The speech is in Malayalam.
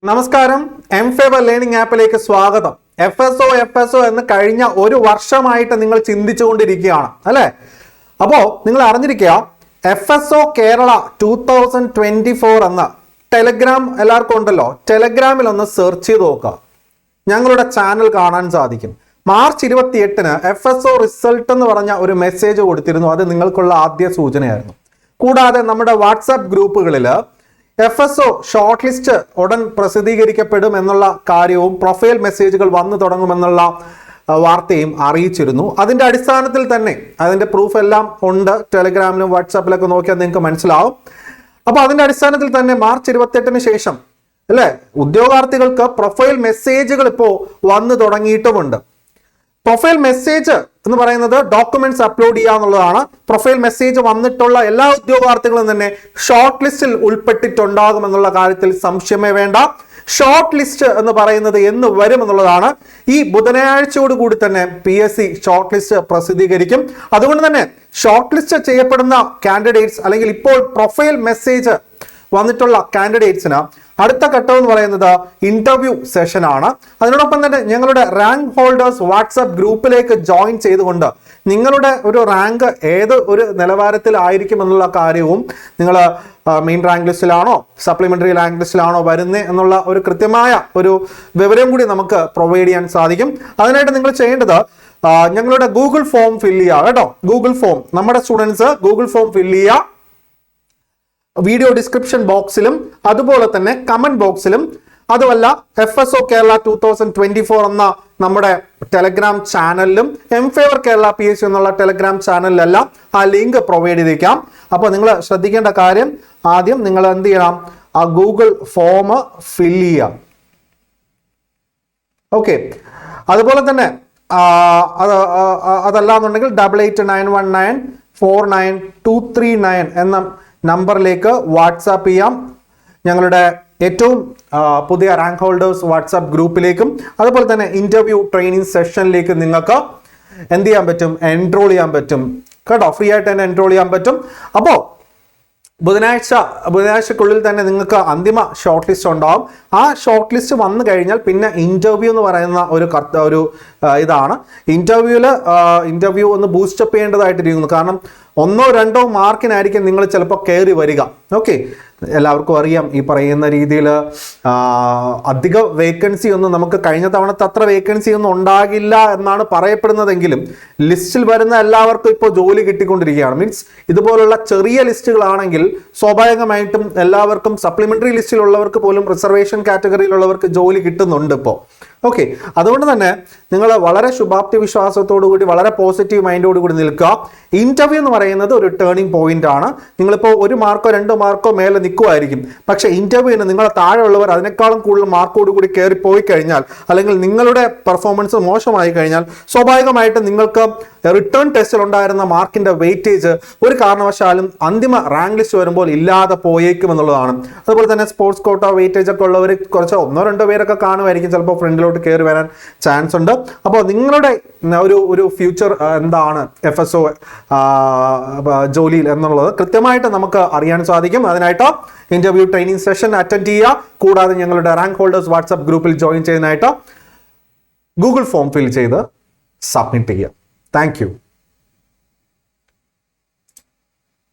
നമസ്കാരം, എം ഫേവർ ലേണിംഗ് ആപ്പിലേക്ക് സ്വാഗതം. എഫ് എസ് ഒ എന്ന് കഴിഞ്ഞ ഒരു വർഷമായിട്ട് നിങ്ങൾ ചിന്തിച്ചുകൊണ്ടിരിക്കുകയാണ് അല്ലേ? അപ്പോൾ നിങ്ങൾ അറിഞ്ഞിരിക്കുക, FSO കേരള 2024 എന്ന ടെലഗ്രാം എല്ലാവർക്കും ഉണ്ടല്ലോ. ടെലഗ്രാമിൽ ഒന്ന് സെർച്ച് ചെയ്ത് നോക്കുക, ഞങ്ങളുടെ ചാനൽ കാണാൻ സാധിക്കും. മാർച്ച് 28-ന് FSO റിസൾട്ട് എന്ന് പറഞ്ഞ ഒരു മെസ്സേജ് കൊടുത്തിരുന്നു. അത് നിങ്ങൾക്കുള്ള ആദ്യ സൂചനയായിരുന്നു. കൂടാതെ നമ്മുടെ വാട്സാപ്പ് ഗ്രൂപ്പുകളിൽ FSO ഷോർട്ട് ലിസ്റ്റ് ഉടൻ പ്രസിദ്ധീകരിക്കപ്പെടും എന്നുള്ള കാര്യവും പ്രൊഫൈൽ മെസ്സേജുകൾ വന്നു തുടങ്ങുമെന്നുള്ള വാർത്തയും അറിയിച്ചിരുന്നു. അതിന്റെ അടിസ്ഥാനത്തിൽ തന്നെ അതിന്റെ പ്രൂഫ് എല്ലാം ഉണ്ട്. ടെലഗ്രാമിലും വാട്സാപ്പിലൊക്കെ നോക്കിയാൽ നിങ്ങൾക്ക് മനസ്സിലാവും. അപ്പോൾ അതിന്റെ അടിസ്ഥാനത്തിൽ തന്നെ മാർച്ച് 28-ന് ശേഷം അല്ലേ, ഉദ്യോഗാർത്ഥികൾക്ക് പ്രൊഫൈൽ മെസ്സേജുകൾ ഇപ്പോൾ വന്നു തുടങ്ങിയിട്ടുമുണ്ട്. പ്രൊഫൈൽ മെസ്സേജ് എന്ന് പറയുന്നത് ഡോക്യുമെന്റ്സ് അപ്ലോഡ് ചെയ്യുക എന്നുള്ളതാണ്. പ്രൊഫൈൽ മെസ്സേജ് വന്നിട്ടുള്ള എല്ലാ ഉദ്യോഗാർത്ഥികളും തന്നെ ഷോർട്ട് ലിസ്റ്റിൽ ഉൾപ്പെട്ടിട്ടുണ്ടാകുമെന്നുള്ള കാര്യത്തിൽ സംശയമേ വേണ്ട. ഷോർട്ട് ലിസ്റ്റ് എന്ന് പറയുന്നത് എന്ന് വരും എന്നുള്ളതാണ്. ഈ ബുധനാഴ്ചയോടുകൂടി തന്നെ PSC ഷോർട്ട് ലിസ്റ്റ് പ്രസിദ്ധീകരിക്കും. അതുകൊണ്ട് തന്നെ ഷോർട്ട് ലിസ്റ്റ് ചെയ്യപ്പെടുന്ന കാൻഡിഡേറ്റ്സ് അല്ലെങ്കിൽ ഇപ്പോൾ പ്രൊഫൈൽ മെസ്സേജ് വന്നിട്ടുള്ള കാൻഡിഡേറ്റ്സിന് അടുത്ത ഘട്ടം എന്ന് പറയുന്നത് ഇന്റർവ്യൂ സെഷൻ ആണ്. അതിനോടൊപ്പം തന്നെ ഞങ്ങളുടെ റാങ്ക് ഹോൾഡേഴ്സ് വാട്സാപ്പ് ഗ്രൂപ്പിലേക്ക് ജോയിൻ ചെയ്തുകൊണ്ട് നിങ്ങളുടെ ഒരു റാങ്ക് ഏത് ഒരു നിലവാരത്തിലായിരിക്കും എന്നുള്ള കാര്യവും, നിങ്ങൾ മെയിൻ റാങ്ക് ലിസ്റ്റിലാണോ സപ്ലിമെന്ററി റാങ്ക് ലിസ്റ്റിലാണോ വരുന്നത് എന്നുള്ള ഒരു കൃത്യമായ ഒരു വിവരം കൂടി നമുക്ക് പ്രൊവൈഡ് ചെയ്യാൻ സാധിക്കും. അതിനായിട്ട് നിങ്ങൾ ചെയ്യേണ്ടത് ഞങ്ങളുടെ ഗൂഗിൾ ഫോം ഫില്ല് ചെയ്യുക കേട്ടോ. ഗൂഗിൾ ഫോം നമ്മുടെ സ്റ്റുഡൻസ് ഗൂഗിൾ ഫോം ഫില്ല് ചെയ്യുക. വീഡിയോ ഡിസ്ക്രിപ്ഷൻ ബോക്സിലും അതുപോലെ തന്നെ കമന്റ് ബോക്സിലും, അതുമല്ല FSO കേരള 2024 എന്ന നമ്മുടെ ടെലഗ്രാം ചാനലിലും എം ഫേവർ കേരള PSC എന്നുള്ള ടെലഗ്രാം ചാനലിലെല്ലാം ആ ലിങ്ക് പ്രൊവൈഡ് ചെയ്തേക്കാം. അപ്പോൾ നിങ്ങൾ ശ്രദ്ധിക്കേണ്ട കാര്യം, ആദ്യം നിങ്ങൾ എന്ത് ചെയ്യണം, ആ ഗൂഗിൾ ഫോം ഫില്ല് ചെയ്യാം. ഓക്കെ, അതുപോലെ തന്നെ അതല്ലാന്നുണ്ടെങ്കിൽ 8891949239 എന്ന നമ്പറിലേക്ക് വാട്സാപ്പ് ചെയ്യാം. ഞങ്ങളുടെ ഏറ്റവും പുതിയ റാങ്ക് ഹോൾഡേഴ്സ് വാട്സാപ്പ് ഗ്രൂപ്പിലേക്കും അതുപോലെ തന്നെ ഇന്റർവ്യൂ ട്രെയിനിങ് സെഷനിലേക്ക് നിങ്ങൾക്ക് എന്ത് ചെയ്യാൻ പറ്റും, എൻറോൾ ചെയ്യാൻ പറ്റും കേട്ടോ. ഫ്രീ ആയിട്ട് തന്നെ എൻറോൾ ചെയ്യാൻ പറ്റും. അപ്പോൾ ബുധനാഴ്ചക്കുള്ളിൽ തന്നെ നിങ്ങൾക്ക് അന്തിമ ഷോർട്ട് ലിസ്റ്റ് ഉണ്ടാവും. ആ ഷോർട്ട് ലിസ്റ്റ് വന്നു കഴിഞ്ഞാൽ പിന്നെ ഇന്റർവ്യൂ എന്ന് പറയുന്ന ഒരു ഇതാണ്. ഇന്റർവ്യൂ ഒന്ന് ബൂസ്റ്റപ്പ് ചെയ്യേണ്ടതായിട്ടിരിക്കുന്നു. കാരണം 1-2 മാർക്കിനായിരിക്കും നിങ്ങൾ ചിലപ്പോൾ കയറി വരിക. ഓക്കെ, എല്ലാവർക്കും അറിയാം ഈ പറയുന്ന രീതിയിൽ അധിക വേക്കൻസി ഒന്നും നമുക്ക് കഴിഞ്ഞ തവണത്തെ അത്ര വേക്കൻസി ഒന്നും ഉണ്ടാകില്ല എന്നാണ് പറയപ്പെടുന്നതെങ്കിലും ലിസ്റ്റിൽ വരുന്ന എല്ലാവർക്കും ഇപ്പോൾ ജോലി കിട്ടിക്കൊണ്ടിരിക്കുകയാണ്. മീൻസ് ഇതുപോലുള്ള ചെറിയ ലിസ്റ്റുകളാണെങ്കിൽ സ്വാഭാവികമായിട്ടും എല്ലാവർക്കും, സപ്ലിമെന്ററി ലിസ്റ്റിലുള്ളവർക്ക് പോലും റിസർവേഷൻ കാറ്റഗറിയിലുള്ളവർക്ക് ജോലി കിട്ടുന്നുണ്ട് ഇപ്പോൾ. ഓക്കെ, അതുകൊണ്ട് തന്നെ നിങ്ങൾ വളരെ ശുഭാപ്തി വിശ്വാസത്തോടു കൂടി, വളരെ പോസിറ്റീവ് മൈൻഡോട് കൂടി നിൽക്കുക. ഇന്റർവ്യൂ എന്ന് പറയുന്നത് ഒരു ടേണിംഗ് പോയിന്റ് ആണ്. നിങ്ങളിപ്പോൾ 1 മാർക്കോ 2 മാർക്കോ മേലെ നിൽക്കുമായിരിക്കും. പക്ഷേ ഇന്റർവ്യൂവിന് നിങ്ങളെ താഴെയുള്ളവർ അതിനേക്കാളും കൂടുതൽ മാർക്കോട് കൂടി കയറി പോയി കഴിഞ്ഞാൽ, അല്ലെങ്കിൽ നിങ്ങളുടെ പെർഫോമൻസ് മോശമായി കഴിഞ്ഞാൽ, സ്വാഭാവികമായിട്ടും നിങ്ങൾക്ക് റിട്ടേൺ ടെസ്റ്റിൽ ഉണ്ടായിരുന്ന മാർക്കിന്റെ വെയിറ്റേജ് ഒരു കാരണവശാലും അന്തിമ റാങ്ക് ലിസ്റ്റ് വരുമ്പോൾ ഇല്ലാതെ പോയേക്കും എന്നുള്ളതാണ്. അതുപോലെ തന്നെ സ്പോർട്സ് കോട്ട വെയിറ്റേജ് ഒക്കെ ഉള്ളവർ കുറച്ച് 1-2 പേരൊക്കെ കാണുമായിരിക്കും, ചിലപ്പോൾ ഫ്രണ്ടിലോട്ട് കയറി വരാൻ ചാൻസ് ഉണ്ട്. അപ്പോൾ നിങ്ങളുടെ ഒരു ഫ്യൂച്ചർ എന്താണ് FSO ജോലിയിൽ എന്നുള്ളത് കൃത്യമായിട്ട് നമുക്ക് അറിയാൻ സാധിക്കും. അതിനായിട്ട് ഇന്റർവ്യൂ ട്രെയിനിങ് സെഷൻ അറ്റൻഡ് ചെയ്യുക. കൂടാതെ ഞങ്ങളുടെ റാങ്ക് ഹോൾഡേഴ്സ് വാട്സാപ്പ് ഗ്രൂപ്പിൽ ജോയിൻ ചെയ്യുന്നതായിട്ട് ഗൂഗിൾ ഫോം ഫിൽ ചെയ്ത് സബ്മിറ്റ് ചെയ്യുക. Thank you.